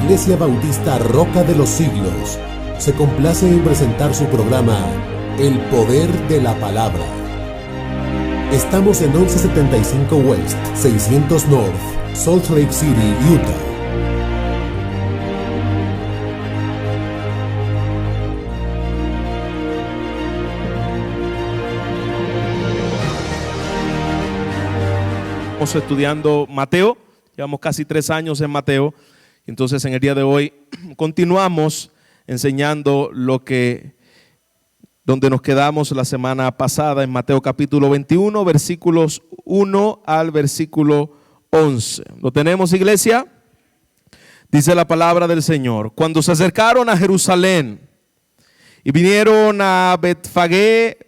Iglesia Bautista Roca de los Siglos se complace en presentar su programa El Poder de la Palabra. Estamos en 1175 West, 600 North, Salt Lake City, Utah. Estamos estudiando Mateo, llevamos casi 3 años en Mateo, entonces en el día de hoy continuamos enseñando donde nos quedamos la semana pasada en Mateo capítulo 21, versículos 1 al versículo 11. ¿Lo tenemos, iglesia? Dice la palabra del Señor: cuando se acercaron a Jerusalén y vinieron a Betfagé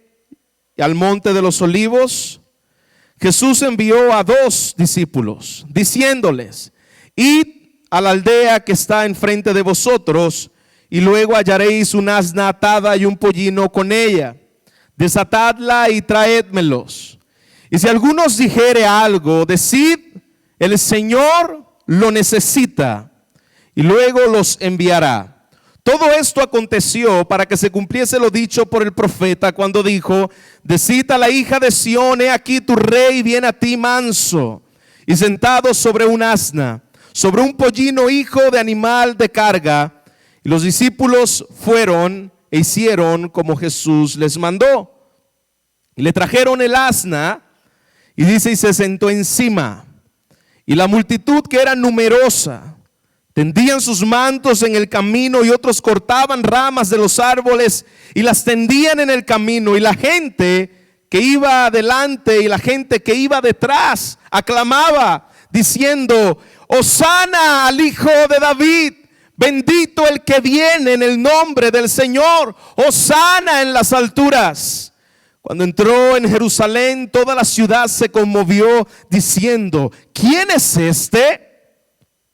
y al monte de los olivos, Jesús envió a 2 discípulos, diciéndoles: id a la aldea que está enfrente de vosotros, y luego hallaréis una asna atada y un pollino con ella. Desatadla y traédmelos. Y si alguno os dijere algo, decid: el Señor lo necesita, y luego los enviará. Todo esto aconteció para que se cumpliese lo dicho por el profeta cuando dijo: decid a la hija de Sión, he aquí tu rey viene a ti manso y sentado sobre un asna, sobre un pollino, hijo de animal de carga. Y los discípulos fueron e hicieron como Jesús les mandó. Y le trajeron el asna, y dice, y se sentó encima. Y la multitud, que era numerosa, tendían sus mantos en el camino, y otros cortaban ramas de los árboles y las tendían en el camino. Y la gente que iba adelante y la gente que iba detrás aclamaba, diciendo: Hosana al Hijo de David, bendito el que viene en el nombre del Señor, Hosana en las alturas. Cuando entró en Jerusalén, toda la ciudad se conmovió, diciendo: ¿quién es este?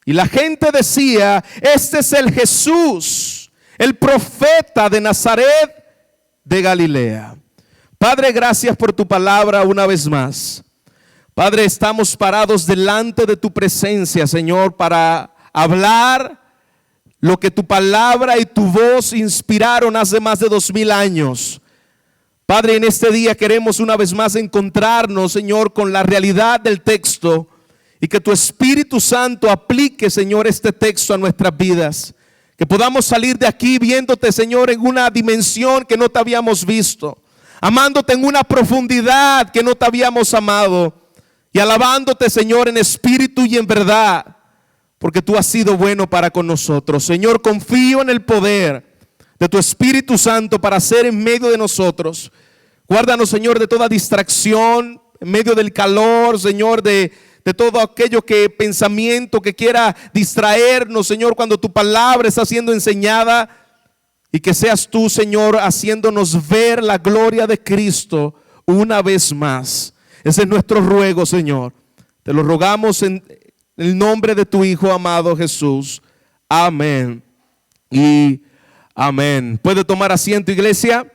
Y la gente decía: este es el Jesús, el profeta de Nazaret de Galilea. Padre, gracias por tu palabra una vez más. Padre, estamos parados delante de tu presencia, Señor, para hablar lo que tu palabra y tu voz inspiraron hace más de 2000 años. Padre, en este día queremos una vez más encontrarnos, Señor, con la realidad del texto, y que tu Espíritu Santo aplique, Señor, este texto a nuestras vidas. Que podamos salir de aquí viéndote, Señor, en una dimensión que no te habíamos visto, amándote en una profundidad que no te habíamos amado, y alabándote, Señor, en espíritu y en verdad, porque tú has sido bueno para con nosotros. Señor, confío en el poder de tu Espíritu Santo para hacer en medio de nosotros. Guárdanos, Señor, de toda distracción, en medio del calor, Señor, de todo aquello pensamiento que quiera distraernos, Señor, cuando tu palabra está siendo enseñada, y que seas tú, Señor, haciéndonos ver la gloria de Cristo una vez más. Ese es nuestro ruego, Señor. Te lo rogamos en el nombre de tu Hijo amado Jesús. Amén y amén. ¿Puede tomar asiento, iglesia?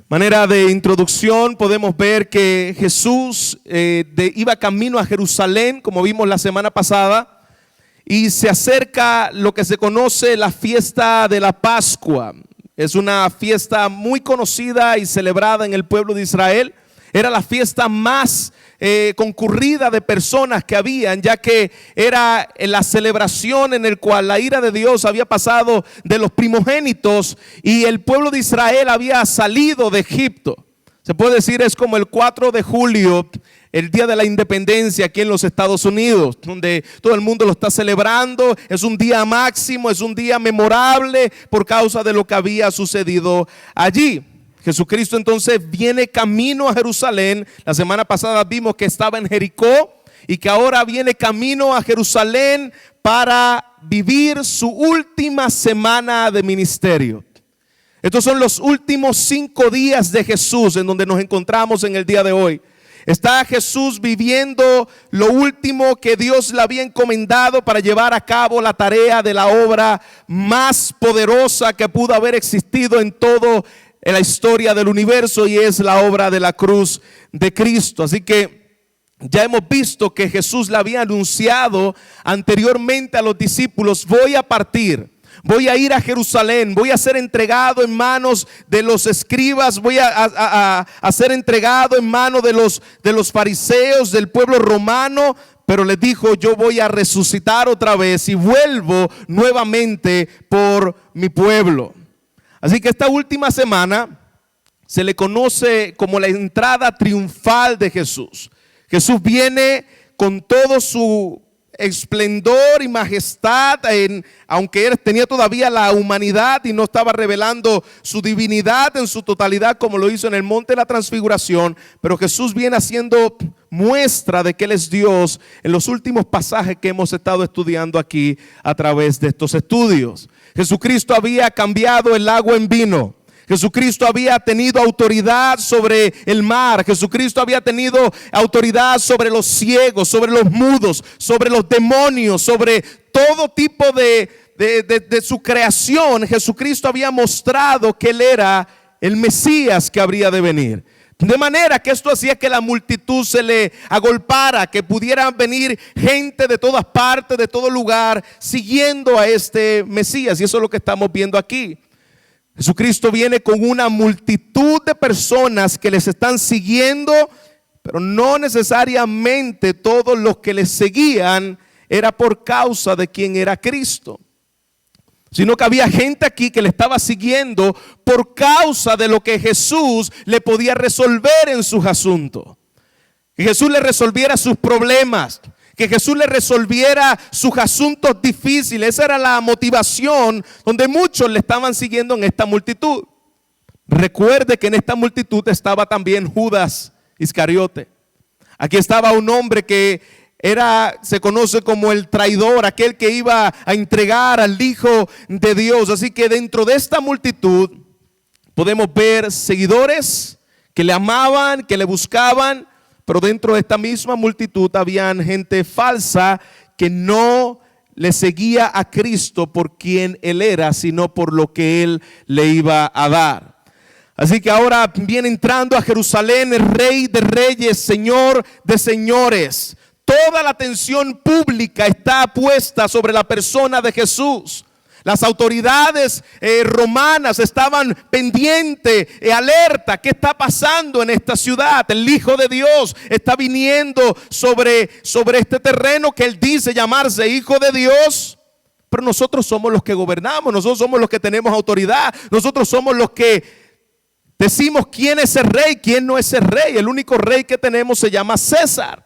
Manera de introducción, podemos ver que Jesús iba camino a Jerusalén, como vimos la semana pasada, y se acerca lo que se conoce la fiesta de la Pascua. Es una fiesta muy conocida y celebrada en el pueblo de Israel. Era la fiesta más concurrida de personas que habían, ya que era la celebración en el cual la ira de Dios había pasado de los primogénitos y el pueblo de Israel había salido de Egipto. Se puede decir, es como el 4 de julio, el día de la independencia aquí en los Estados Unidos, donde todo el mundo lo está celebrando. Es un día máximo, es un día memorable por causa de lo que había sucedido allí. Jesucristo entonces viene camino a Jerusalén. La semana pasada vimos que estaba en Jericó y que ahora viene camino a Jerusalén para vivir su última semana de ministerio. Estos son los últimos 5 días de Jesús en donde nos encontramos en el día de hoy. Está Jesús viviendo lo último que Dios le había encomendado para llevar a cabo la tarea de la obra más poderosa que pudo haber existido en todo la historia del universo, y es la obra de la cruz de Cristo. Así que ya hemos visto que Jesús le había anunciado anteriormente a los discípulos: voy a partir, voy a ir a Jerusalén, voy a ser entregado en manos de los escribas, voy a ser entregado en manos de los fariseos, del pueblo romano. Pero les dijo: yo voy a resucitar otra vez y vuelvo nuevamente por mi pueblo. Así que esta última semana se le conoce como la entrada triunfal de Jesús. Jesús viene con todo su esplendor y majestad, aunque él tenía todavía la humanidad y no estaba revelando su divinidad en su totalidad como lo hizo en el monte de la transfiguración. Pero Jesús viene haciendo muestra de que Él es Dios en los últimos pasajes que hemos estado estudiando aquí a través de estos estudios. Jesucristo había cambiado el agua en vino. Jesucristo había tenido autoridad sobre el mar. Jesucristo había tenido autoridad sobre los ciegos, sobre los mudos, sobre los demonios, sobre todo tipo de su creación. Jesucristo había mostrado que Él era el Mesías que habría de venir. De manera que esto hacía que la multitud se le agolpara, que pudieran venir gente de todas partes, de todo lugar, siguiendo a este Mesías. Y eso es lo que estamos viendo aquí. Jesucristo viene con una multitud de personas que les están siguiendo, pero no necesariamente todos los que les seguían era por causa de quién era Cristo, sino que había gente aquí que le estaba siguiendo por causa de lo que Jesús le podía resolver en sus asuntos. Que Jesús le resolviera sus problemas, que Jesús le resolviera sus asuntos difíciles. Esa era la motivación donde muchos le estaban siguiendo en esta multitud. Recuerde que en esta multitud estaba también Judas Iscariote. Aquí estaba un hombre que se conoce como el traidor, aquel que iba a entregar al Hijo de Dios. Así que dentro de esta multitud podemos ver seguidores que le amaban, que le buscaban. Pero dentro de esta misma multitud habían gente falsa que no le seguía a Cristo por quien Él era, sino por lo que Él le iba a dar. Así que ahora viene entrando a Jerusalén el Rey de Reyes, Señor de Señores. Toda la atención pública está puesta sobre la persona de Jesús. Las autoridades romanas estaban pendientes, alerta. ¿Qué está pasando en esta ciudad? El Hijo de Dios está viniendo sobre este terreno que Él dice llamarse Hijo de Dios. Pero nosotros somos los que gobernamos, nosotros somos los que tenemos autoridad, nosotros somos los que decimos quién es el rey, quién no es el rey. El único rey que tenemos se llama César.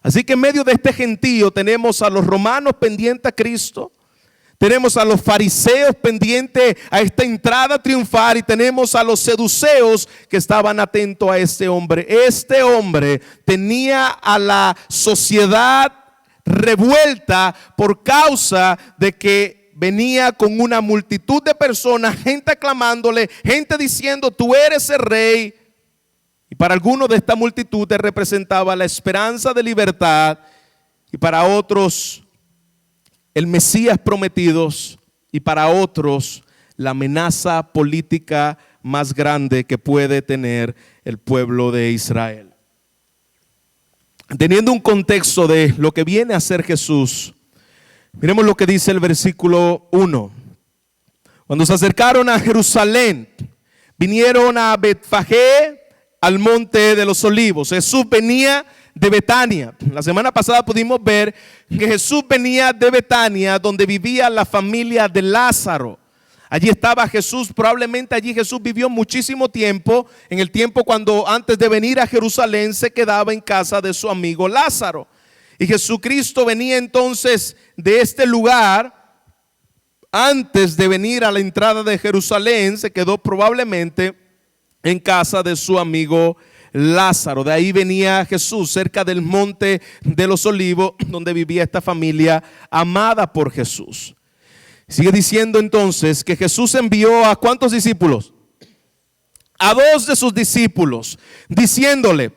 Así que en medio de este gentío tenemos a los romanos pendientes a Cristo. Tenemos a los fariseos pendientes a esta entrada triunfal y tenemos a los seduceos que estaban atentos a este hombre. Este hombre tenía a la sociedad revuelta por causa de que venía con una multitud de personas, gente aclamándole, gente diciendo: tú eres el rey. Y para algunos de esta multitud representaba la esperanza de libertad, y para otros el Mesías prometido, y para otros la amenaza política más grande que puede tener el pueblo de Israel. Teniendo un contexto de lo que viene a ser Jesús, miremos lo que dice el versículo 1. Cuando se acercaron a Jerusalén, vinieron a Betfagé, al monte de los olivos. Jesús venía de Betania. La semana pasada pudimos ver que Jesús venía de Betania, donde vivía la familia de Lázaro. Allí estaba Jesús, probablemente allí Jesús vivió muchísimo tiempo, en el tiempo cuando antes de venir a Jerusalén se quedaba en casa de su amigo Lázaro. Y Jesucristo venía entonces de este lugar. Antes de venir a la entrada de Jerusalén, se quedó probablemente en casa de su amigo Lázaro. De ahí venía Jesús, cerca del monte de los olivos, donde vivía esta familia amada por Jesús. Sigue diciendo entonces que Jesús envió a ¿cuántos discípulos? A 2 de sus discípulos, diciéndole: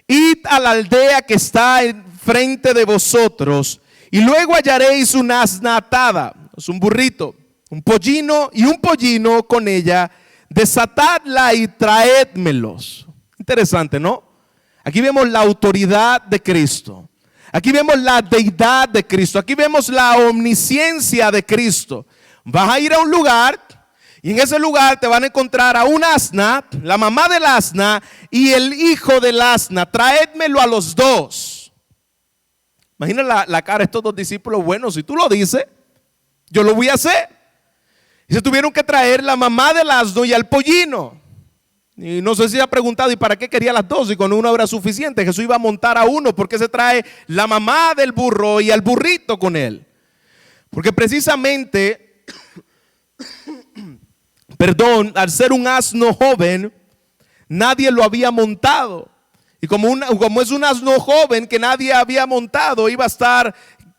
id a la aldea que está enfrente de vosotros, y luego hallaréis una asna atada, es un burrito, un pollino y un pollino con ella. Desatadla y traédmelos. Interesante, ¿no? Aquí vemos la autoridad de Cristo. Aquí vemos la deidad de Cristo. Aquí vemos la omnisciencia de Cristo. Vas a ir a un lugar y en ese lugar te van a encontrar a un asna, la mamá del asna y el hijo del asna. Traédmelo a los dos. Imagina la cara de estos dos discípulos. Bueno, si tú lo dices, yo lo voy a hacer. Y se tuvieron que traer la mamá del asno y al pollino. Y no sé si ha preguntado, ¿y para qué quería las dos? Y con uno era suficiente. Jesús iba a montar a uno. ¿Por qué se trae la mamá del burro y al burrito con él? Porque precisamente, al ser un asno joven, nadie lo había montado. Y como es un asno joven que nadie había montado, iba a estar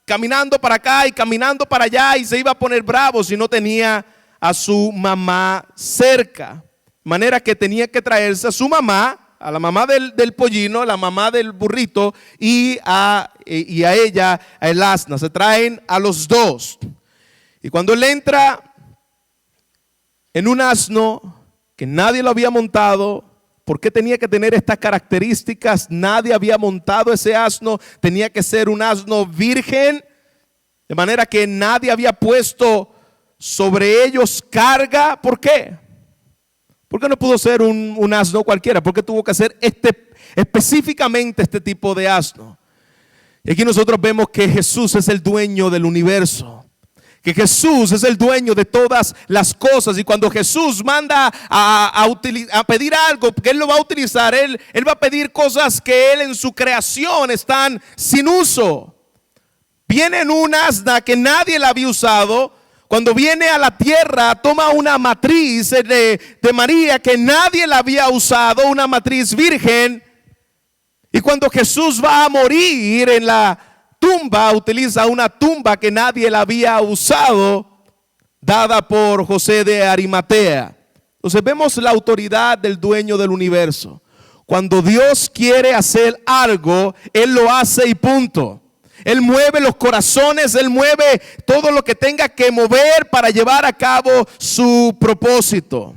caminando para acá y caminando para allá y se iba a poner bravo si no tenía a su mamá cerca. De manera que tenía que traerse a su mamá, a la mamá del pollino, a la mamá del burrito y a ella, a el asna. Se traen a los dos. Y cuando él entra en un asno que nadie lo había montado, ¿por qué tenía que tener estas características? Nadie había montado ese asno, tenía que ser un asno virgen, de manera que nadie había puesto sobre ellos carga. ¿Por qué? ¿Por qué no pudo ser un asno cualquiera? ¿Por qué tuvo que ser específicamente este tipo de asno? Y aquí nosotros vemos que Jesús es el dueño del universo, que Jesús es el dueño de todas las cosas. Y cuando Jesús manda a pedir algo, que Él lo va a utilizar, Él va a pedir cosas que Él en su creación están sin uso. Viene en un asna que nadie la había usado. Cuando viene a la tierra, toma una matriz de María que nadie la había usado, una matriz virgen. Y cuando Jesús va a morir en la tumba, utiliza una tumba que nadie la había usado, dada por José de Arimatea. Entonces vemos la autoridad del dueño del universo. Cuando Dios quiere hacer algo, Él lo hace y punto. Él mueve los corazones, Él mueve todo lo que tenga que mover para llevar a cabo su propósito.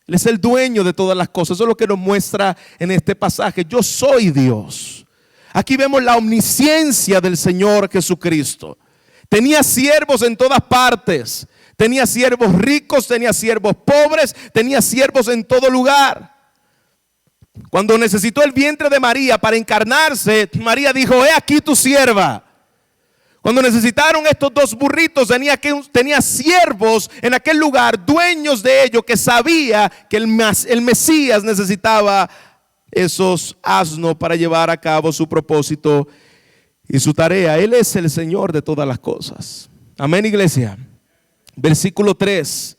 Él es el dueño de todas las cosas. Eso es lo que nos muestra en este pasaje. Yo soy Dios. Aquí vemos la omnisciencia del Señor Jesucristo. Tenía siervos en todas partes. Tenía siervos ricos, tenía siervos pobres, tenía siervos en todo lugar. Cuando necesitó el vientre de María para encarnarse, María dijo: he aquí tu sierva. Cuando necesitaron estos dos burritos, tenía siervos en aquel lugar, dueños de ellos, que sabía que el Mesías necesitaba esos asnos para llevar a cabo su propósito y su tarea. Él es el Señor de todas las cosas. Amén, iglesia. Versículo 3.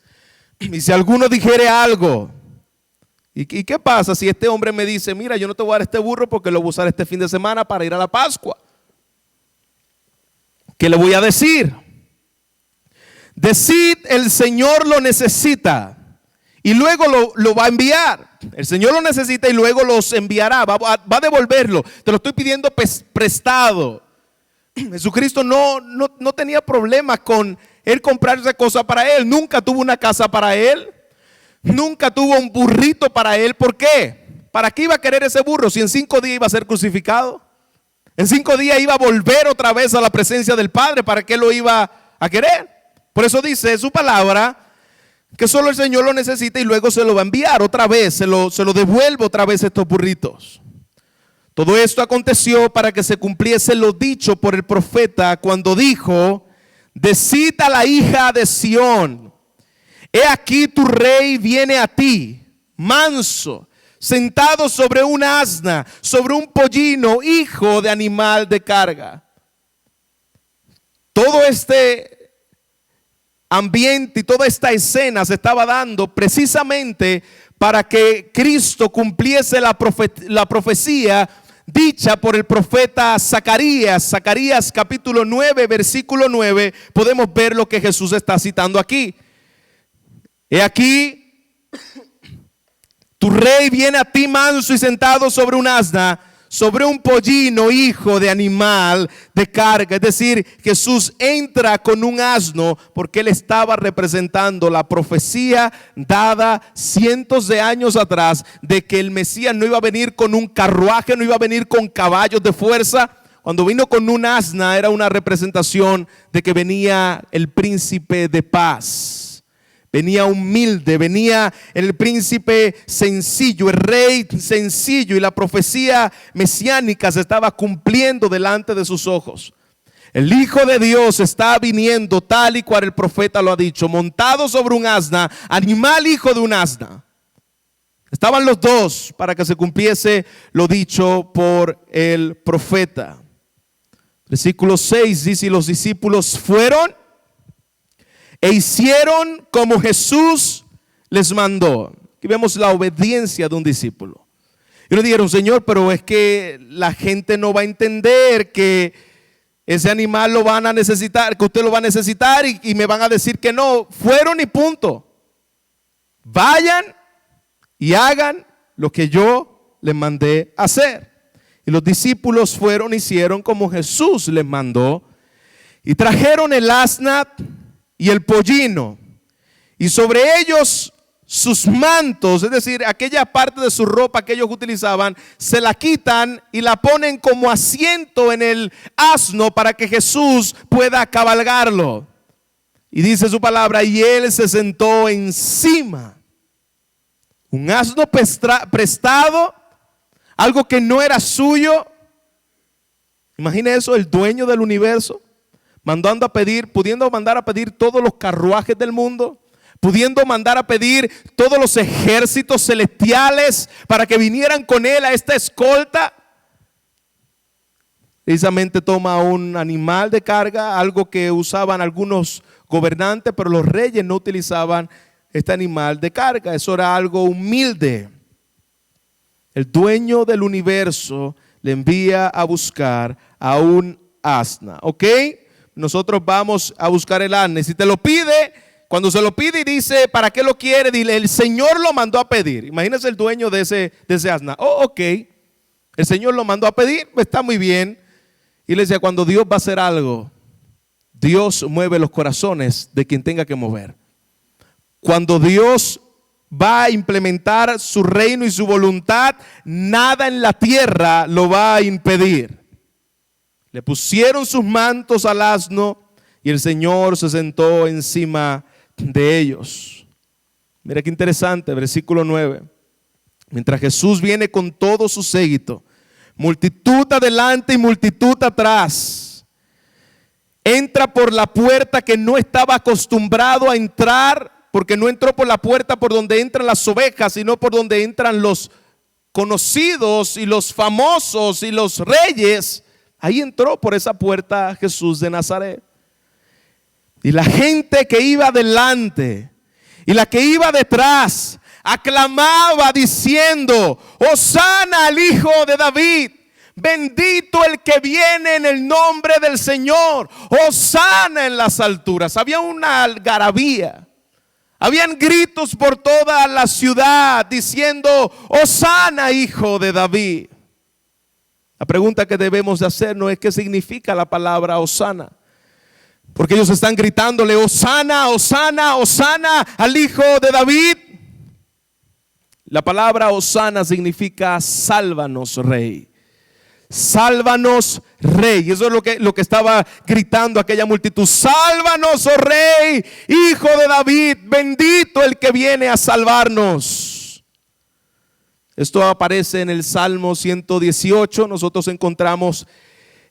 Y si alguno dijere algo, ¿y qué pasa si este hombre me dice: mira, yo no te voy a dar este burro porque lo voy a usar este fin de semana para ir a la Pascua? ¿Qué le voy a decir? Decid: el Señor lo necesita y luego lo va a enviar. El Señor lo necesita y luego los enviará, va a devolverlo. Te lo estoy pidiendo prestado. Jesucristo no tenía problemas con Él comprarse cosas para Él. Nunca tuvo una casa para Él. Nunca tuvo un burrito para Él. ¿Por qué? ¿Para qué iba a querer ese burro si en 5 días iba a ser crucificado? En 5 días iba a volver otra vez a la presencia del Padre. ¿Para qué lo iba a querer? Por eso dice su palabra que solo el Señor lo necesita y luego se lo va a enviar otra vez, se lo devuelve otra vez estos burritos. Todo esto aconteció para que se cumpliese lo dicho por el profeta cuando dijo: decid a la hija de Sión, he aquí tu rey viene a ti, manso, sentado sobre un asna, sobre un pollino, hijo de animal de carga. Todo este ambiente y toda esta escena se estaba dando precisamente para que Cristo cumpliese la profecía dicha por el profeta Zacarías. Zacarías capítulo 9, versículo 9, podemos ver lo que Jesús está citando aquí. He aquí, tu rey viene a ti manso y sentado sobre un asna, sobre un pollino, hijo de animal de carga. Es decir, Jesús entra con un asno porque él estaba representando la profecía dada cientos de años atrás de que el Mesías no iba a venir con un carruaje, no iba a venir con caballos de fuerza. Cuando vino con un asna era una representación de que venía el príncipe de paz. Venía humilde, venía el príncipe sencillo, el rey sencillo, y la profecía mesiánica se estaba cumpliendo delante de sus ojos. El Hijo de Dios está viniendo tal y cual el profeta lo ha dicho, montado sobre un asna, animal hijo de un asna. Estaban los dos para que se cumpliese lo dicho por el profeta. Versículo 6 dice: y los discípulos fueron e hicieron como Jesús les mandó. Aquí vemos la obediencia de un discípulo. Y le dijeron: Señor, pero es que la gente no va a entender que ese animal lo van a necesitar, que usted lo va a necesitar, y me van a decir que no. Fueron y punto. Vayan y hagan lo que yo les mandé hacer. Y los discípulos fueron y hicieron como Jesús les mandó, y trajeron el asna y el pollino, y sobre ellos sus mantos, es decir, aquella parte de su ropa que ellos utilizaban, se la quitan y la ponen como asiento en el asno para que Jesús pueda cabalgarlo. Y dice su palabra: y él se sentó encima. Un asno prestado, algo que no era suyo. Imagine eso, el dueño del universo mandando a pedir, pudiendo mandar a pedir todos los carruajes del mundo, pudiendo mandar a pedir todos los ejércitos celestiales para que vinieran con él a esta escolta. Precisamente toma un animal de carga, algo que usaban algunos gobernantes, pero los reyes no utilizaban este animal de carga. Eso era algo humilde. El dueño del universo le envía a buscar a un asna. ¿Ok? Nosotros vamos a buscar el asna. Si te lo pide, cuando se lo pide y dice ¿para qué lo quiere? Dile: el Señor lo mandó a pedir. Imagínese el dueño de ese asna. Oh, ok. El Señor lo mandó a pedir, está muy bien. Y le decía: cuando Dios va a hacer algo, Dios mueve los corazones de quien tenga que mover. Cuando Dios va a implementar su reino y su voluntad, nada en la tierra lo va a impedir. Le pusieron sus mantos al asno y el Señor se sentó encima de ellos. Mira qué interesante, versículo 9. Mientras Jesús viene con todo su séquito, multitud adelante y multitud atrás, entra por la puerta que no estaba acostumbrado a entrar, porque no entró por la puerta por donde entran las ovejas, sino por donde entran los conocidos y los famosos y los reyes. Ahí entró por esa puerta Jesús de Nazaret. Y la gente que iba delante y la que iba detrás aclamaba diciendo: Hosana al Hijo de David, bendito el que viene en el nombre del Señor, Hosana en las alturas. Había una algarabía, habían gritos por toda la ciudad diciendo: Hosana, Hijo de David. La pregunta que debemos de hacernos es: ¿qué significa la palabra Hosana? Porque ellos están gritándole: Hosana, Hosana, Hosana al Hijo de David. La palabra Hosana significa sálvanos, Rey. Sálvanos, Rey. Eso es lo que estaba gritando aquella multitud. Sálvanos, oh Rey, Hijo de David, bendito el que viene a salvarnos. Esto aparece en el Salmo 118. Nosotros encontramos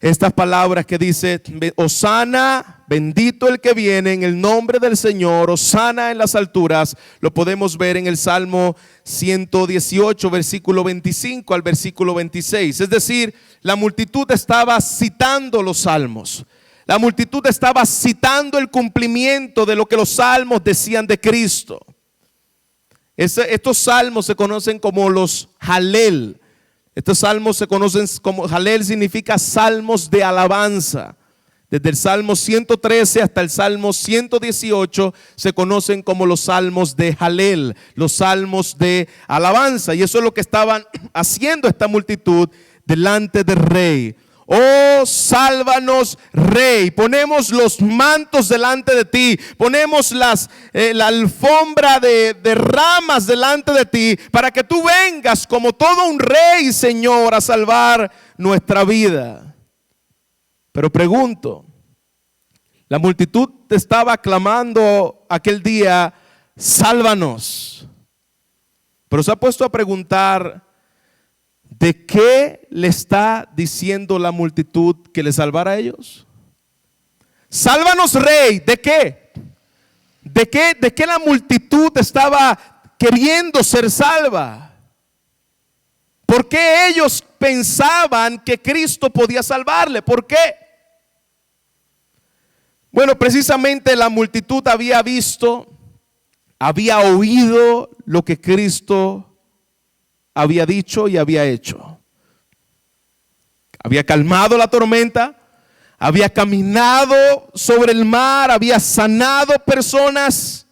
estas palabras que dice: Hosana, bendito el que viene en el nombre del Señor, Hosana en las alturas. Lo podemos ver en el Salmo 118, versículo 25 al versículo 26. Es decir, la multitud estaba citando los salmos. La multitud estaba citando el cumplimiento de lo que los salmos decían de Cristo. Estos salmos se conocen como los Halel. Estos salmos se conocen como Halel, significa salmos de alabanza. Desde el Salmo 113 hasta el Salmo 118 se conocen como los salmos de Halel, los salmos de alabanza. Y eso es lo que estaban haciendo esta multitud delante del Rey. Oh, sálvanos, Rey. Ponemos los mantos delante de ti. Ponemos la alfombra de ramas delante de ti, para que tú vengas como todo un rey, Señor, a salvar nuestra vida. Pero pregunto, la multitud te estaba clamando aquel día, sálvanos. Pero se ha puesto a preguntar, ¿de qué le está diciendo la multitud que le salvara a ellos? Sálvanos, Rey. ¿De qué? ¿De qué la multitud estaba queriendo ser salva? ¿Por qué ellos pensaban que Cristo podía salvarle? ¿Por qué? Bueno, precisamente la multitud había visto, había oído lo que Cristo había dicho y había hecho. Había calmado la tormenta, había caminado sobre el mar, había sanado personas.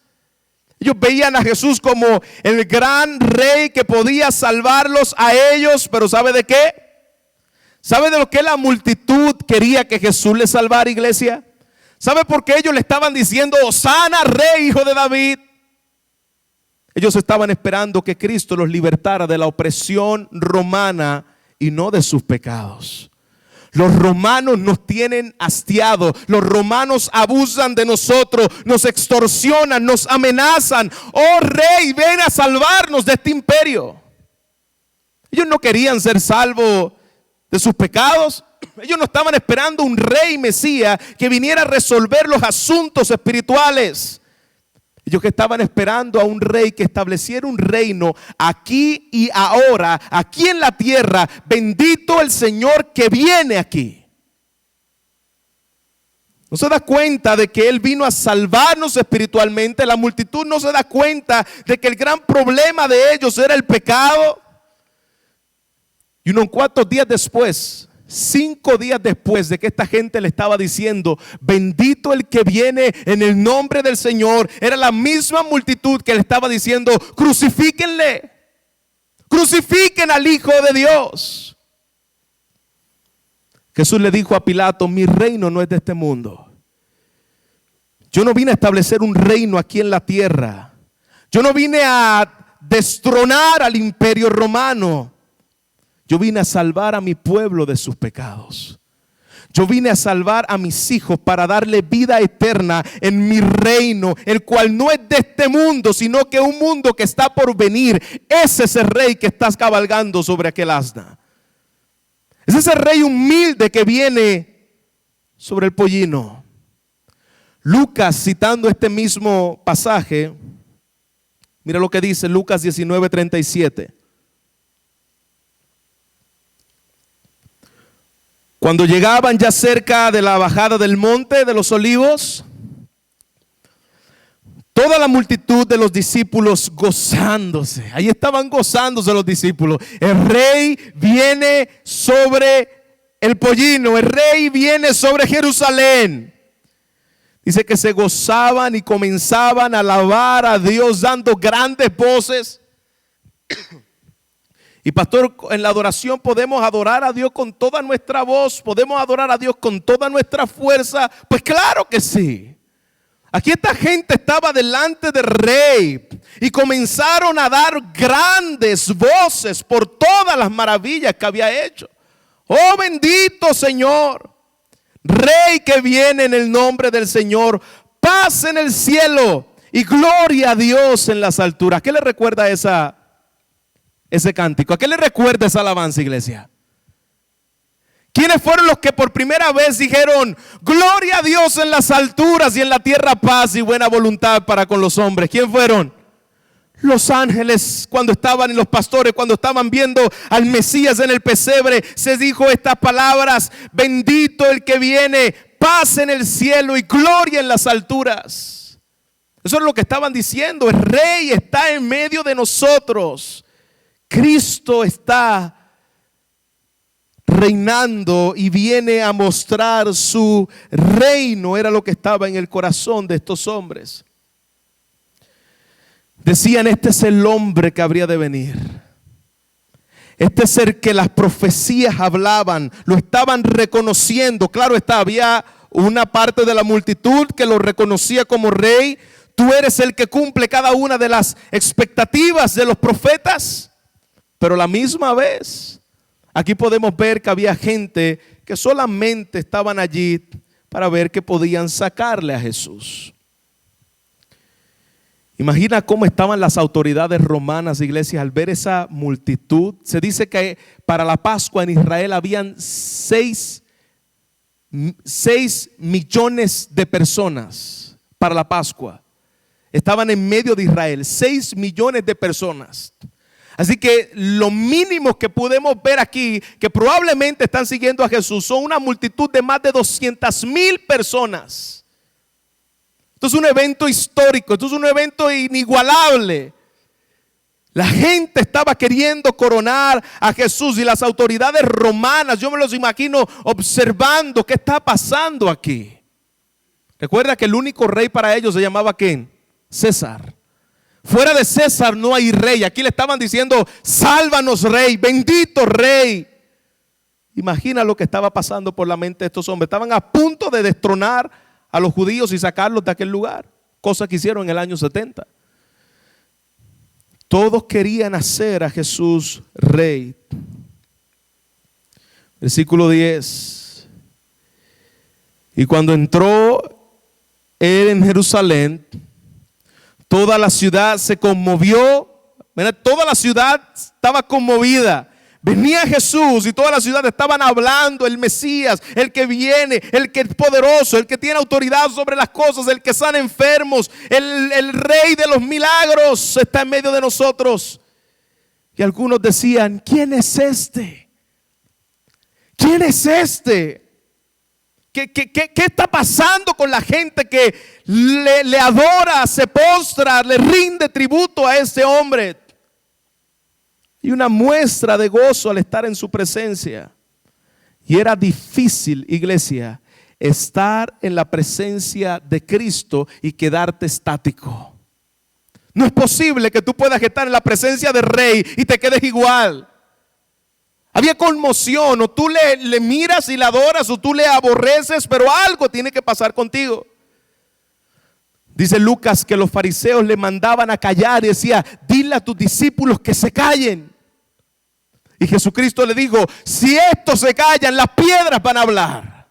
Ellos veían a Jesús como el gran rey que podía salvarlos a ellos, pero ¿sabe de qué? ¿Sabe de lo que la multitud quería que Jesús les salvara, iglesia? ¿Sabe por qué ellos le estaban diciendo, Hosana, Rey, hijo de David? Ellos estaban esperando que Cristo los libertara de la opresión romana y no de sus pecados. Los romanos nos tienen hastiados. Los romanos abusan de nosotros, nos extorsionan, nos amenazan. Oh, Rey, ven a salvarnos de este imperio. Ellos no querían ser salvos de sus pecados. Ellos no estaban esperando un rey Mesías que viniera a resolver los asuntos espirituales. Ellos que estaban esperando a un rey que estableciera un reino aquí y ahora, aquí en la tierra. Bendito el Señor que viene aquí. No se da cuenta de que Él vino a salvarnos espiritualmente. La multitud no se da cuenta de que el gran problema de ellos era el pecado. Y unos cuantos días después, 5 días después de que esta gente le estaba diciendo, bendito el que viene en el nombre del Señor, era la misma multitud que le estaba diciendo, crucifíquenle, crucifiquen al Hijo de Dios. Jesús le dijo a Pilato, mi reino no es de este mundo. Yo no vine a establecer un reino aquí en la tierra. Yo no vine a destronar al imperio romano. Yo vine a salvar a mi pueblo de sus pecados. Yo vine a salvar a mis hijos para darle vida eterna en mi reino, el cual no es de este mundo, sino que un mundo que está por venir. Ese es el rey que estás cabalgando sobre aquel asna. Es ese rey humilde que viene sobre el pollino. Lucas, citando este mismo pasaje, mira lo que dice Lucas 19:37. Cuando llegaban ya cerca de la bajada del monte de los olivos, toda la multitud de los discípulos gozándose. Ahí estaban gozándose los discípulos. El rey viene sobre el pollino. El rey viene sobre Jerusalén. Dice que se gozaban y comenzaban a alabar a Dios dando grandes voces. Y pastor, en la adoración podemos adorar a Dios con toda nuestra voz, podemos adorar a Dios con toda nuestra fuerza. Pues claro que sí. Aquí esta gente estaba delante del rey y comenzaron a dar grandes voces por todas las maravillas que había hecho. Oh, bendito Señor, Rey que viene en el nombre del Señor, paz en el cielo y gloria a Dios en las alturas. ¿Qué le recuerda ese cántico? ¿A qué le recuerda esa alabanza, iglesia? ¿Quiénes fueron los que por primera vez dijeron gloria a Dios en las alturas y en la tierra paz y buena voluntad para con los hombres? ¿Quién fueron? Los ángeles, cuando estaban, y los pastores cuando estaban viendo al Mesías en el pesebre, se dijo estas palabras: bendito el que viene, paz en el cielo y gloria en las alturas. Eso es lo que estaban diciendo. El Rey está en medio de nosotros. Cristo está reinando y viene a mostrar su reino. Era lo que estaba en el corazón de estos hombres. Decían: este es el hombre que habría de venir. Este ser que las profecías hablaban, lo estaban reconociendo. Claro está, había una parte de la multitud que lo reconocía como rey. Tú eres el que cumple cada una de las expectativas de los profetas. Pero a la misma vez, aquí podemos ver que había gente que solamente estaban allí para ver qué podían sacarle a Jesús. Imagina cómo estaban las autoridades romanas, iglesias, al ver esa multitud. Se dice que para la Pascua en Israel habían 6 millones de personas para la Pascua. Estaban en medio de Israel, 6 millones de personas. Así que lo mínimo que podemos ver aquí, que probablemente están siguiendo a Jesús, son una multitud de más de 200,000 personas. Esto es un evento histórico, esto es un evento inigualable. La gente estaba queriendo coronar a Jesús y las autoridades romanas, yo me los imagino observando qué está pasando aquí. Recuerda que el único rey para ellos se llamaba ¿quién? César. Fuera de César no hay rey. Aquí le estaban diciendo, sálvanos rey, bendito rey. Imagina lo que estaba pasando por la mente de estos hombres. Estaban a punto de destronar a los judíos y sacarlos de aquel lugar. Cosa que hicieron en el año 70. Todos querían hacer a Jesús rey. Versículo 10. Y cuando entró él en Jerusalén, toda la ciudad se conmovió. Toda la ciudad estaba conmovida. Venía Jesús y toda la ciudad estaban hablando, el Mesías, el que viene, el que es poderoso, el que tiene autoridad sobre las cosas, el que sana enfermos, el rey de los milagros está en medio de nosotros. Y algunos decían, ¿quién es este? ¿Quién es este? ¿Qué está pasando con la gente que le adora, se postra, le rinde tributo a este hombre? Y una muestra de gozo al estar en su presencia. Y era difícil, iglesia, estar en la presencia de Cristo y quedarte estático. No es posible que tú puedas estar en la presencia del Rey y te quedes igual. Había conmoción, o tú le miras y le adoras, o tú le aborreces, pero algo tiene que pasar contigo. Dice Lucas que los fariseos le mandaban a callar y decía, dile a tus discípulos que se callen. Y Jesucristo le dijo, si estos se callan, las piedras van a hablar.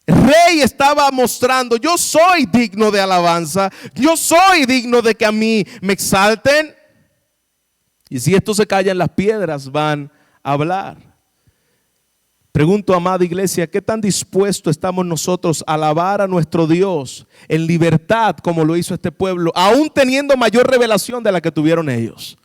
El rey estaba mostrando, yo soy digno de alabanza, yo soy digno de que a mí me exalten. Y si estos se callan, las piedras van a hablar. Pregunto, amada iglesia, ¿qué tan dispuestos estamos nosotros a alabar a nuestro Dios en libertad como lo hizo este pueblo, aún teniendo mayor revelación de la que tuvieron ellos?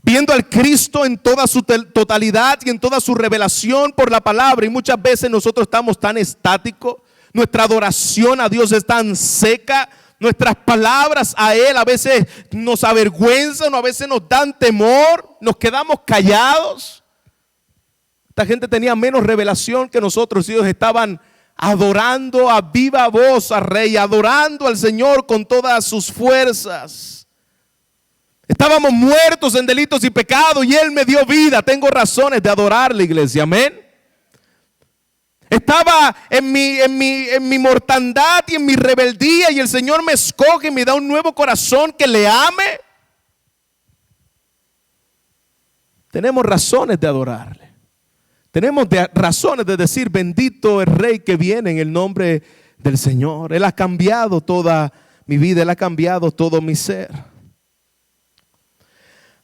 Viendo al Cristo en toda su totalidad y en toda su revelación por la palabra, y muchas veces nosotros estamos tan estáticos, nuestra adoración a Dios es tan seca, nuestras palabras a Él a veces nos avergüenzan, a veces nos dan temor, nos quedamos callados. Esta gente tenía menos revelación que nosotros y ellos estaban adorando a viva voz al Rey, adorando al Señor con todas sus fuerzas. Estábamos muertos en delitos y pecados y Él me dio vida. Tengo razones de adorarle, iglesia, amén. Estaba en mi mortandad y en mi rebeldía y el Señor me escoge y me da un nuevo corazón que le ame. Tenemos razones de adorarle. Tenemos razones de decir bendito el Rey que viene en el nombre del Señor. Él ha cambiado toda mi vida, Él ha cambiado todo mi ser.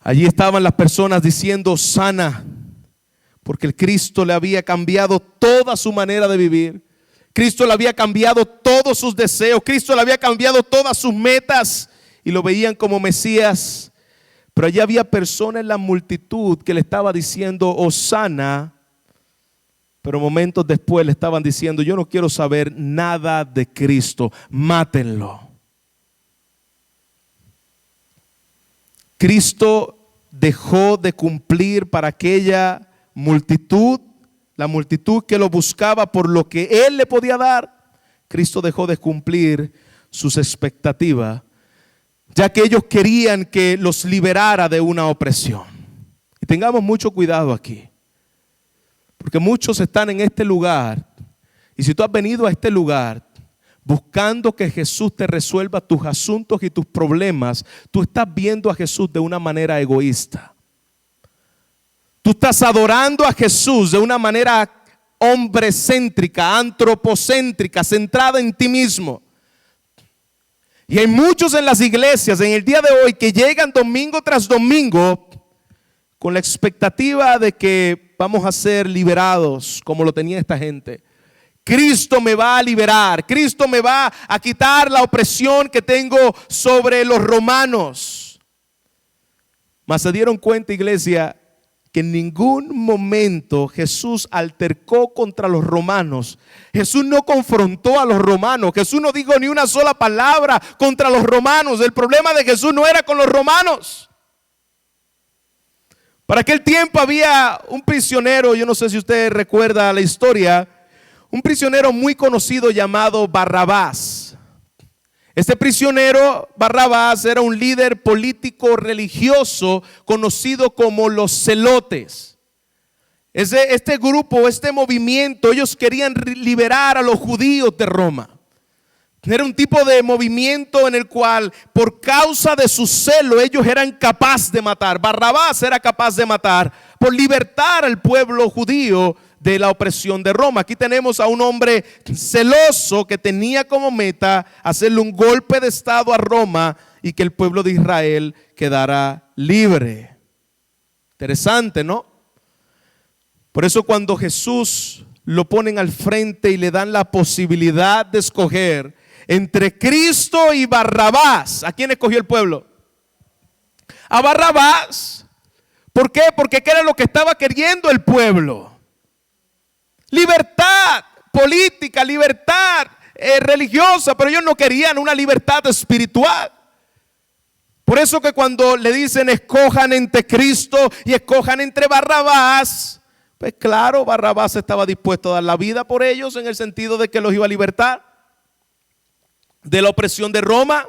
Allí estaban las personas diciendo sana, porque el Cristo le había cambiado toda su manera de vivir. Cristo le había cambiado todos sus deseos. Cristo le había cambiado todas sus metas y lo veían como Mesías. Pero allí había personas en la multitud que le estaba diciendo Hosana, pero momentos después le estaban diciendo yo no quiero saber nada de Cristo, mátenlo. Cristo dejó de cumplir para aquella multitud, la multitud que lo buscaba por lo que Él le podía dar. Cristo dejó de cumplir sus expectativas ya que ellos querían que los liberara de una opresión. Y tengamos mucho cuidado aquí, porque muchos están en este lugar, y si tú has venido a este lugar buscando que Jesús te resuelva tus asuntos y tus problemas, tú estás viendo a Jesús de una manera egoísta. Tú estás adorando a Jesús de una manera hombrecéntrica, antropocéntrica, centrada en ti mismo. Y hay muchos en las iglesias en el día de hoy que llegan domingo tras domingo con la expectativa de que vamos a ser liberados como lo tenía esta gente. Cristo me va a liberar, Cristo me va a quitar la opresión que tengo sobre los romanos. Mas se dieron cuenta, iglesia, que en ningún momento Jesús altercó contra los romanos. Jesús no confrontó a los romanos. Jesús no dijo ni una sola palabra contra los romanos. El problema de Jesús no era con los romanos. Para aquel tiempo había un prisionero, yo no sé si usted recuerda la historia, un prisionero muy conocido llamado Barrabás. Este prisionero, Barrabás, era un líder político religioso conocido como los celotes. Este grupo, este movimiento, ellos querían liberar a los judíos de Roma. Era un tipo de movimiento en el cual, por causa de su celo, ellos eran capaces de matar. Barrabás era capaz de matar por libertar al pueblo judío de la opresión de Roma. Aquí tenemos a un hombre celoso que tenía como meta hacerle un golpe de estado a Roma y que el pueblo de Israel quedara libre. Interesante, ¿no? Por eso cuando Jesús lo ponen al frente y le dan la posibilidad de escoger entre Cristo y Barrabás, ¿a quién escogió el pueblo? A Barrabás. ¿Por qué? Porque ¿qué era lo que estaba queriendo el pueblo? Libertad política, libertad religiosa, pero ellos no querían una libertad espiritual. Por eso que cuando le dicen escojan entre Cristo y escojan entre Barrabás, pues claro, Barrabás estaba dispuesto a dar la vida por ellos en el sentido de que los iba a libertar de la opresión de Roma.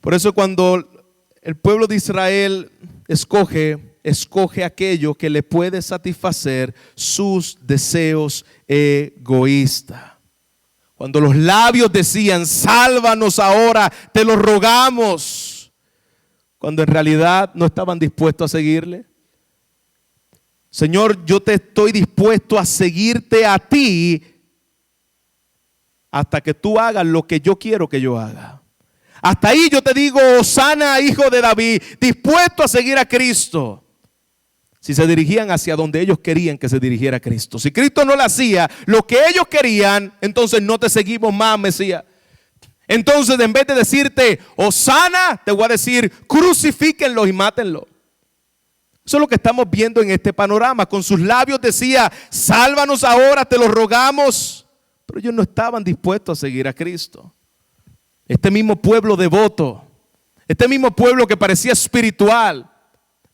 Por eso cuando el pueblo de Israel escoge aquello que le puede satisfacer sus deseos egoístas. Cuando los labios decían sálvanos ahora, te lo rogamos, cuando en realidad no estaban dispuestos a seguirle. Señor, yo te estoy dispuesto a seguirte a ti hasta que tú hagas lo que yo quiero que yo haga. Hasta ahí yo te digo, Hosana, hijo de David, dispuesto a seguir a Cristo. Si se dirigían hacia donde ellos querían que se dirigiera Cristo. Si Cristo no le hacía lo que ellos querían, entonces no te seguimos más, Mesías. Entonces en vez de decirte, Hosana, te voy a decir, crucifíquenlo y mátenlo. Eso es lo que estamos viendo en este panorama. Con sus labios decía, sálvanos ahora, te lo rogamos. Pero ellos no estaban dispuestos a seguir a Cristo. Este mismo pueblo devoto, este mismo pueblo que parecía espiritual,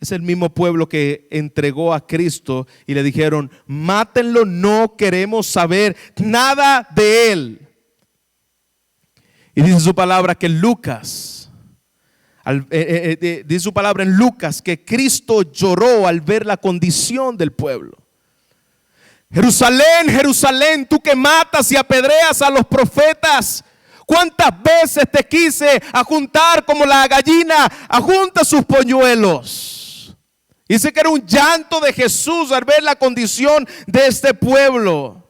es el mismo pueblo que entregó a Cristo y le dijeron, mátenlo, no queremos saber nada de él. Y dice su palabra que Lucas, dice su palabra en Lucas que Cristo lloró al ver la condición del pueblo. Jerusalén, Jerusalén, tú que matas y apedreas a los profetas, ¿cuántas veces te quise ajuntar como la gallina ajunta sus polluelos? Dice que era un llanto de Jesús al ver la condición de este pueblo.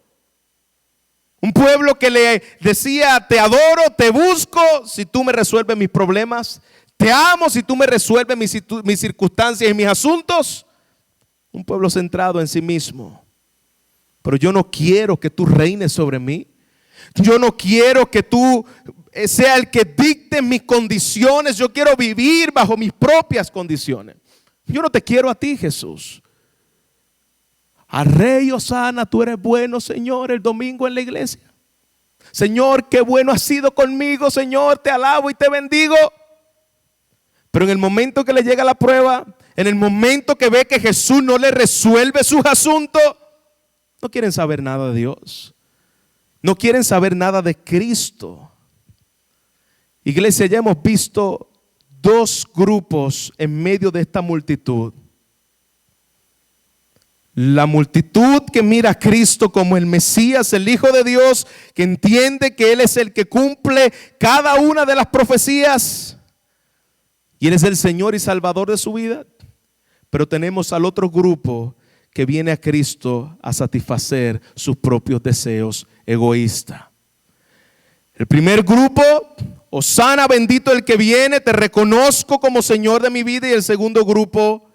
Un pueblo que le decía, te adoro, te busco si tú me resuelves mis problemas. Te amo si tú me resuelves mis circunstancias y mis asuntos. Un pueblo centrado en sí mismo. Pero yo no quiero que tú reines sobre mí. Yo no quiero que tú sea el que dicte mis condiciones. Yo quiero vivir bajo mis propias condiciones. Yo no te quiero a ti, Jesús. A Rey Hosana, tú eres bueno, Señor, el domingo en la iglesia. Señor, qué bueno has sido conmigo, Señor, te alabo y te bendigo. Pero en el momento que le llega la prueba, en el momento que ve que Jesús no le resuelve sus asuntos, no quieren saber nada de Dios. No quieren saber nada de Cristo. Iglesia, ya hemos visto dos grupos en medio de esta multitud. La multitud que mira a Cristo como el Mesías, el Hijo de Dios, que entiende que Él es el que cumple cada una de las profecías y Él es el Señor y Salvador de su vida. Pero tenemos al otro grupo que viene a Cristo a satisfacer sus propios deseos egoístas. El primer grupo, Hosana, bendito el que viene, te reconozco como Señor de mi vida. Y el segundo grupo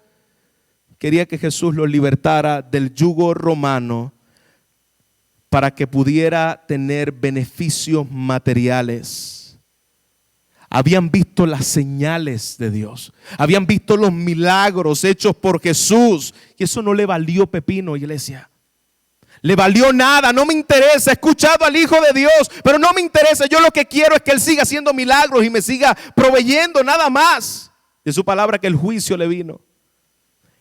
quería que Jesús los libertara del yugo romano para que pudiera tener beneficios materiales. Habían visto las señales de Dios, habían visto los milagros hechos por Jesús, y eso no le valió pepino, iglesia. Le valió nada, no me interesa, he escuchado al Hijo de Dios, pero no me interesa. Yo lo que quiero es que Él siga haciendo milagros y me siga proveyendo, nada más. De su palabra que el juicio le vino.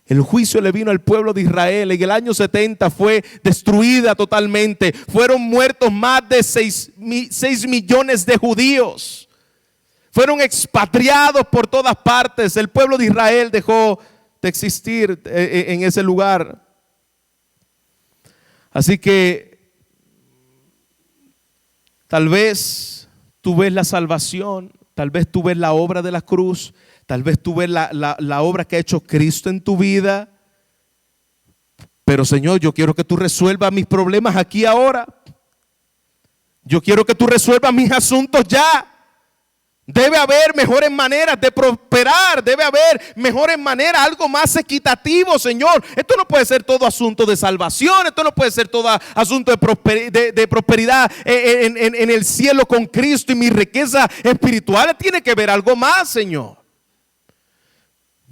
El juicio le vino al pueblo de Israel. En el año 70 fue destruida totalmente. Fueron muertos más de 6 millones de judíos. Fueron expatriados por todas partes. El pueblo de Israel dejó de existir en ese lugar. Así que tal vez tú ves la salvación, tal vez tú ves la obra de la cruz, tal vez tú ves la obra que ha hecho Cristo en tu vida. Pero Señor, yo quiero que tú resuelvas mis problemas aquí ahora. Yo quiero que tú resuelvas mis asuntos ya. Debe haber mejores maneras de prosperar, debe haber mejores maneras, algo más equitativo, Señor. Esto no puede ser todo asunto de salvación, esto no puede ser todo asunto de prosperidad en el cielo con Cristo y mi riqueza espiritual. Tiene que ver algo más, Señor.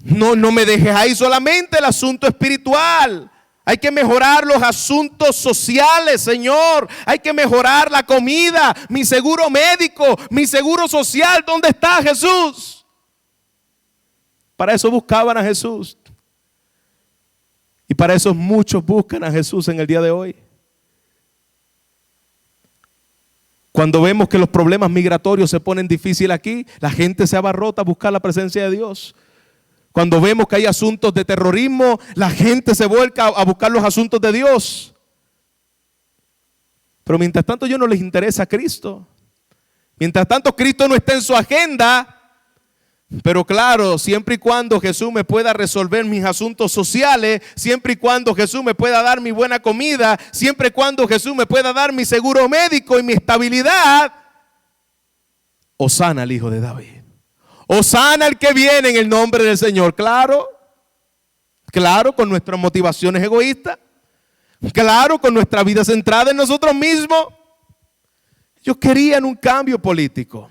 No me dejes ahí solamente el asunto espiritual. Hay que mejorar los asuntos sociales, Señor. Hay que mejorar la comida, mi seguro médico, mi seguro social. ¿Dónde está Jesús? Para eso buscaban a Jesús. Y para eso muchos buscan a Jesús en el día de hoy. Cuando vemos que los problemas migratorios se ponen difíciles aquí, la gente se abarrota a buscar la presencia de Dios. Cuando vemos que hay asuntos de terrorismo, la gente se vuelca a buscar los asuntos de Dios. Pero mientras tanto yo no les interesa a Cristo. Mientras tanto Cristo no está en su agenda. Pero claro, siempre y cuando Jesús me pueda resolver mis asuntos sociales, siempre y cuando Jesús me pueda dar mi buena comida, siempre y cuando Jesús me pueda dar mi seguro médico y mi estabilidad, hosana al Hijo de David. Hosana el que viene en el nombre del Señor. Claro, con nuestras motivaciones egoístas. Claro, con nuestra vida centrada en nosotros mismos. Ellos querían un cambio político.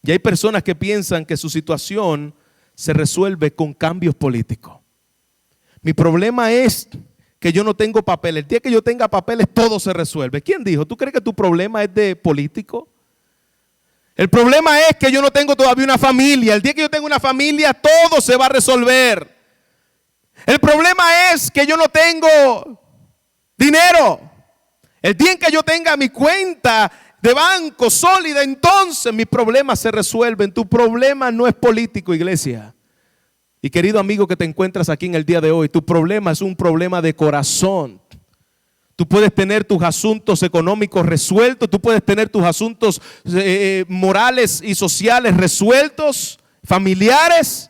Y hay personas que piensan que su situación se resuelve con cambios políticos. Mi problema es que yo no tengo papeles. El día que yo tenga papeles todo se resuelve. ¿Quién dijo? ¿Tú crees que tu problema es de político? El problema es que yo no tengo todavía una familia. El día que yo tenga una familia, todo se va a resolver. El problema es que yo no tengo dinero. El día en que yo tenga mi cuenta de banco sólida, entonces mis problemas se resuelven. Tu problema no es político, iglesia. Y querido amigo que te encuentras aquí en el día de hoy, tu problema es un problema de corazón. Tú puedes tener tus asuntos económicos resueltos, tú puedes tener tus asuntos morales y sociales resueltos, familiares.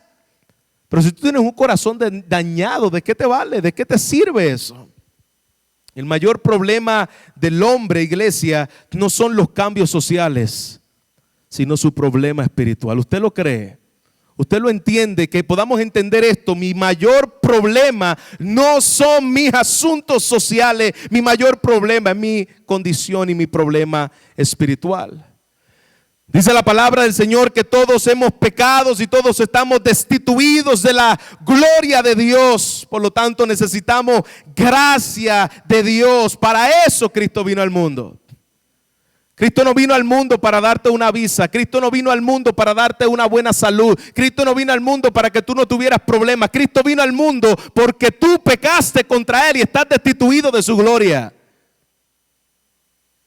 Pero si tú tienes un corazón dañado, ¿de qué te vale? ¿De qué te sirve eso? El mayor problema del hombre, iglesia, no son los cambios sociales, sino su problema espiritual. ¿Usted lo cree? Usted lo entiende, que podamos entender esto. Mi mayor problema no son mis asuntos sociales. Mi mayor problema es mi condición y mi problema espiritual. Dice la palabra del Señor que todos hemos pecado y todos estamos destituidos de la gloria de Dios. Por lo tanto necesitamos gracia de Dios. Para eso Cristo vino al mundo. Cristo no vino al mundo para darte una visa. Cristo no vino al mundo para darte una buena salud. Cristo no vino al mundo para que tú no tuvieras problemas. Cristo vino al mundo porque tú pecaste contra Él y estás destituido de su gloria.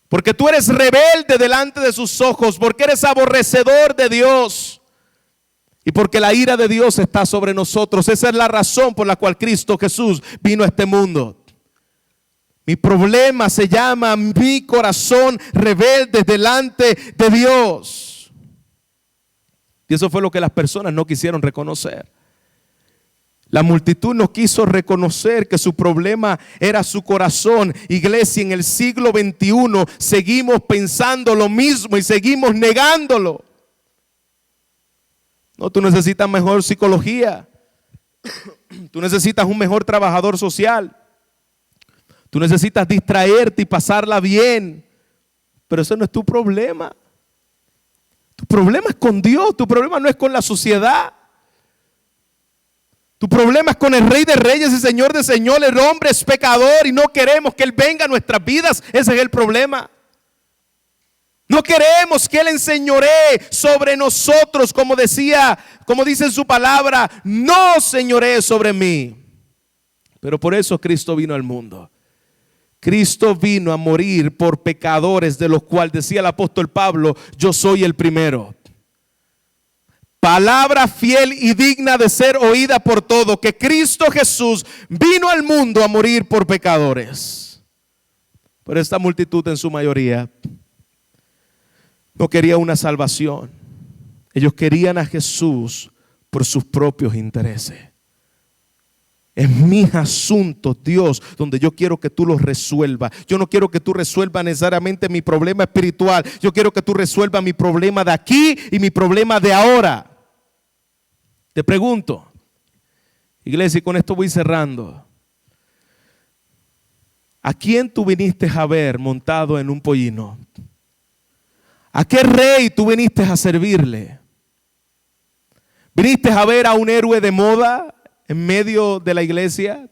Porque tú eres rebelde delante de sus ojos, porque eres aborrecedor de Dios y porque la ira de Dios está sobre nosotros. Esa es la razón por la cual Cristo Jesús vino a este mundo. Mi problema se llama mi corazón rebelde delante de Dios. Y eso fue lo que las personas no quisieron reconocer. La multitud no quiso reconocer que su problema era su corazón. Iglesia, en el siglo XXI seguimos pensando lo mismo y seguimos negándolo. No, tú necesitas mejor psicología. Tú necesitas un mejor trabajador social. Tú necesitas distraerte y pasarla bien. Pero ese no es tu problema. Tu problema es con Dios. Tu problema no es con la sociedad. Tu problema es con el Rey de Reyes y Señor de Señores. El hombre es pecador y no queremos que Él venga a nuestras vidas. Ese es el problema. No queremos que Él enseñoree sobre nosotros, como dice en su palabra, no señoree sobre mí. Pero por eso Cristo vino al mundo. Cristo vino a morir por pecadores, de los cuales decía el apóstol Pablo, yo soy el primero. Palabra fiel y digna de ser oída por todos, que Cristo Jesús vino al mundo a morir por pecadores. Pero esta multitud en su mayoría no quería una salvación. Ellos querían a Jesús por sus propios intereses. En mis asuntos, Dios, donde yo quiero que tú los resuelvas. Yo no quiero que tú resuelvas necesariamente mi problema espiritual. Yo quiero que tú resuelvas mi problema de aquí y mi problema de ahora. Te pregunto, iglesia, y con esto voy cerrando. ¿A quién tú viniste a ver montado en un pollino? ¿A qué rey tú viniste a servirle? ¿Viniste a ver a un héroe de moda en medio de la iglesia?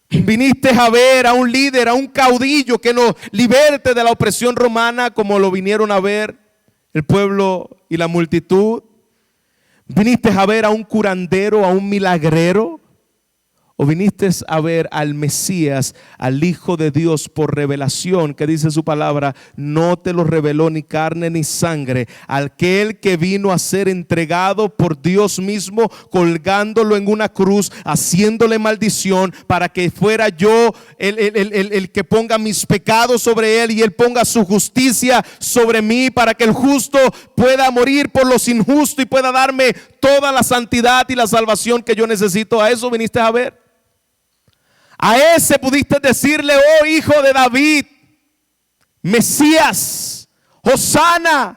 ¿Viniste a ver a un líder, a un caudillo que nos liberte de la opresión romana, como lo vinieron a ver el pueblo y la multitud? ¿Viniste a ver a un curandero, a un milagrero? ¿O viniste a ver al Mesías, al Hijo de Dios por revelación, que dice su palabra, no te lo reveló ni carne ni sangre, aquel que vino a ser entregado por Dios mismo, colgándolo en una cruz, haciéndole maldición, para que fuera yo el que ponga mis pecados sobre él y él ponga su justicia sobre mí, para que el justo pueda morir por los injustos y pueda darme toda la santidad y la salvación que yo necesito? ¿A eso viniste a ver? A ese pudiste decirle, oh hijo de David, Mesías, Hosana.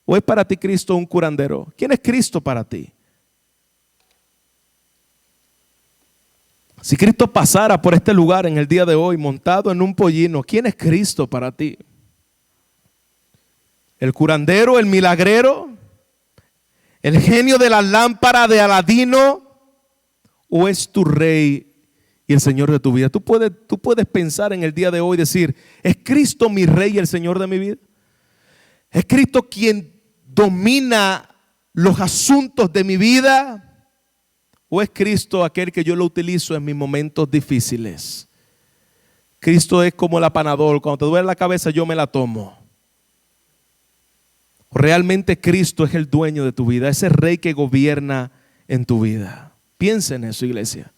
¿O es para ti Cristo un curandero? ¿Quién es Cristo para ti? Si Cristo pasara por este lugar en el día de hoy montado en un pollino, ¿quién es Cristo para ti? ¿El curandero, el milagrero, el genio de la lámpara de Aladino? ¿O es tu rey y el Señor de tu vida? Tú puedes pensar en el día de hoy y decir, ¿es Cristo mi rey y el Señor de mi vida? ¿Es Cristo quien domina los asuntos de mi vida? ¿O es Cristo aquel que yo lo utilizo en mis momentos difíciles? Cristo es como la Panadol, cuando te duele la cabeza yo me la tomo. Realmente Cristo es el dueño de tu vida, ese rey que gobierna en tu vida. Piensa en eso, iglesia.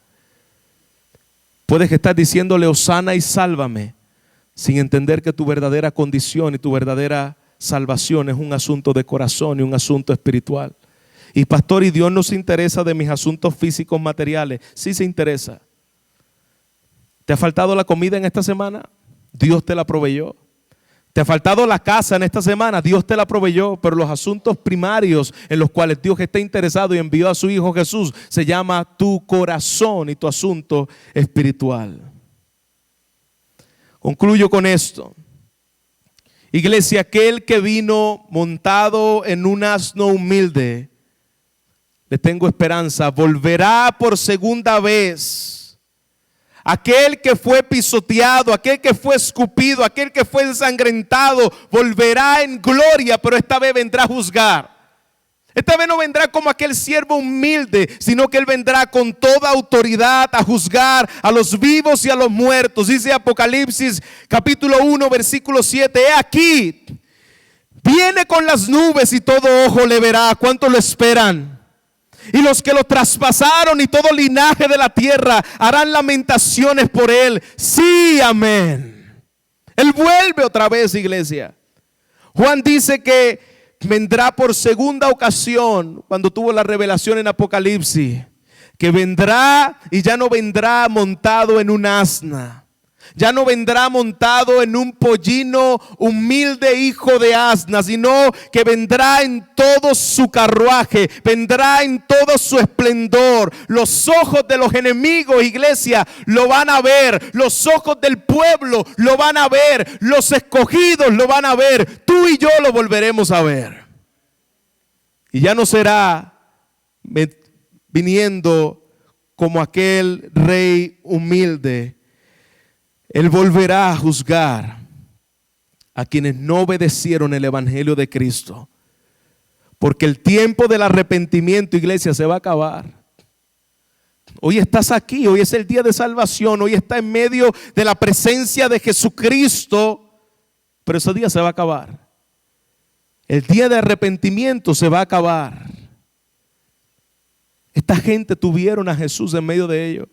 Puedes estar diciéndole Hosana y sálvame, sin entender que tu verdadera condición y tu verdadera salvación es un asunto de corazón y un asunto espiritual. Y pastor, ¿y Dios no se interesa de mis asuntos físicos materiales? Sí se interesa. ¿Te ha faltado la comida en esta semana? Dios te la proveyó. ¿Te ha faltado la casa en esta semana? Dios te la proveyó. Pero los asuntos primarios en los cuales Dios está interesado y envió a su Hijo Jesús se llama tu corazón y tu asunto espiritual. Concluyo con esto. Iglesia, aquel que vino montado en un asno humilde, le tengo esperanza, volverá por segunda vez. Aquel que fue pisoteado, aquel que fue escupido, aquel que fue ensangrentado, volverá en gloria, pero esta vez vendrá a juzgar. Esta vez no vendrá como aquel siervo humilde, sino que Él vendrá con toda autoridad a juzgar a los vivos y a los muertos. Dice Apocalipsis capítulo 1 versículo 7. He aquí, viene con las nubes y todo ojo le verá. ¿Cuántos lo esperan? Y los que lo traspasaron y todo linaje de la tierra harán lamentaciones por Él. Sí, amén. Él vuelve otra vez, iglesia. Juan dice que vendrá por segunda ocasión cuando tuvo la revelación en Apocalipsis, que vendrá y ya no vendrá montado en un asna, ya no vendrá montado en un pollino humilde hijo de asna, sino que vendrá en todo su carruaje, vendrá en todo su esplendor. Los ojos de los enemigos, iglesia, lo van a ver. Los ojos del pueblo lo van a ver. Los escogidos lo van a ver. Tú y yo lo volveremos a ver. Y ya no será viniendo como aquel rey humilde. Él volverá a juzgar a quienes no obedecieron el evangelio de Cristo. Porque el tiempo del arrepentimiento, iglesia, se va a acabar. Hoy estás aquí, hoy es el día de salvación, hoy está en medio de la presencia de Jesucristo, pero ese día se va a acabar. El día de arrepentimiento se va a acabar. Esta gente tuvieron a Jesús en medio de ellos.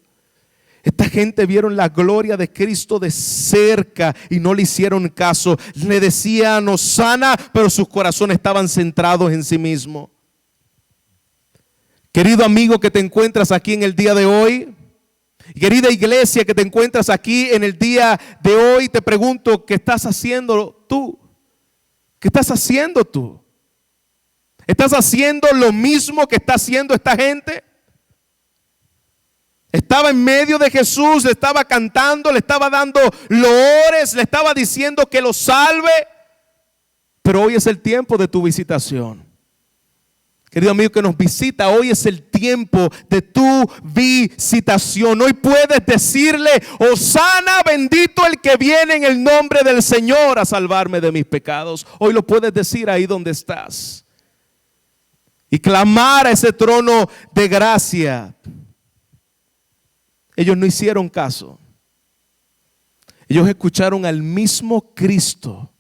Esta gente vieron la gloria de Cristo de cerca y no le hicieron caso. Le decían Hosana, pero sus corazones estaban centrados en sí mismos. Querido amigo que te encuentras aquí en el día de hoy, querida iglesia que te encuentras aquí en el día de hoy, te pregunto, ¿qué estás haciendo tú? ¿Qué estás haciendo tú? ¿Estás haciendo lo mismo que está haciendo esta gente? Estaba en medio de Jesús, le estaba cantando, le estaba dando loores, le estaba diciendo que lo salve. Pero hoy es el tiempo de tu visitación. Querido amigo que nos visita, hoy es el tiempo de tu visitación. Hoy puedes decirle, Hosana, bendito el que viene en el nombre del Señor a salvarme de mis pecados. Hoy lo puedes decir ahí donde estás. Y clamar a ese trono de gracia. Ellos no hicieron caso. Ellos escucharon al mismo Cristo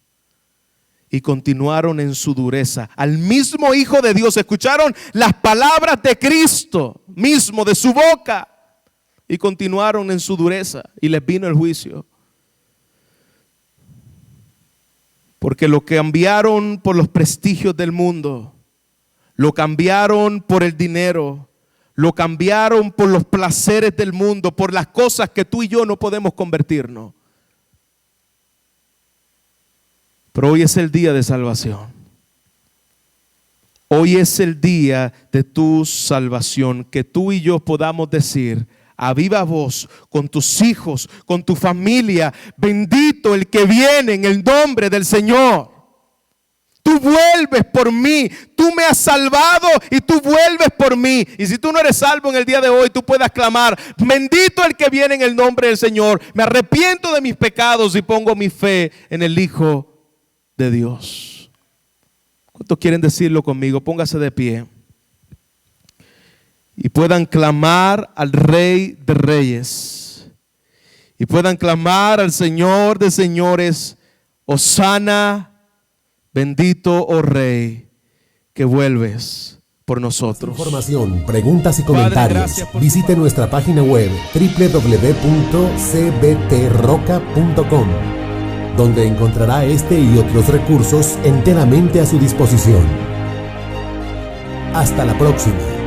y continuaron en su dureza. Al mismo Hijo de Dios escucharon las palabras de Cristo mismo, de su boca, y continuaron en su dureza y les vino el juicio. Porque lo cambiaron por los prestigios del mundo, lo cambiaron por el dinero, lo cambiaron por los placeres del mundo, por las cosas que tú y yo no podemos convertirnos. Pero hoy es el día de salvación. Hoy es el día de tu salvación. Que tú y yo podamos decir a viva voz, con tus hijos, con tu familia, bendito el que viene en el nombre del Señor. Tú vuelves por mí, tú me has salvado y tú vuelves por mí. Y si tú no eres salvo en el día de hoy, tú puedas clamar, bendito el que viene en el nombre del Señor. Me arrepiento de mis pecados y pongo mi fe en el Hijo de Dios. ¿Cuántos quieren decirlo conmigo? Póngase de pie. Y puedan clamar al Rey de Reyes. Y puedan clamar al Señor de Señores. Hosana. Bendito, oh Rey, que vuelves por nosotros. Información, preguntas y comentarios. Padre, visite nuestra página web www.cbtroca.com, donde encontrará este y otros recursos enteramente a su disposición. Hasta la próxima.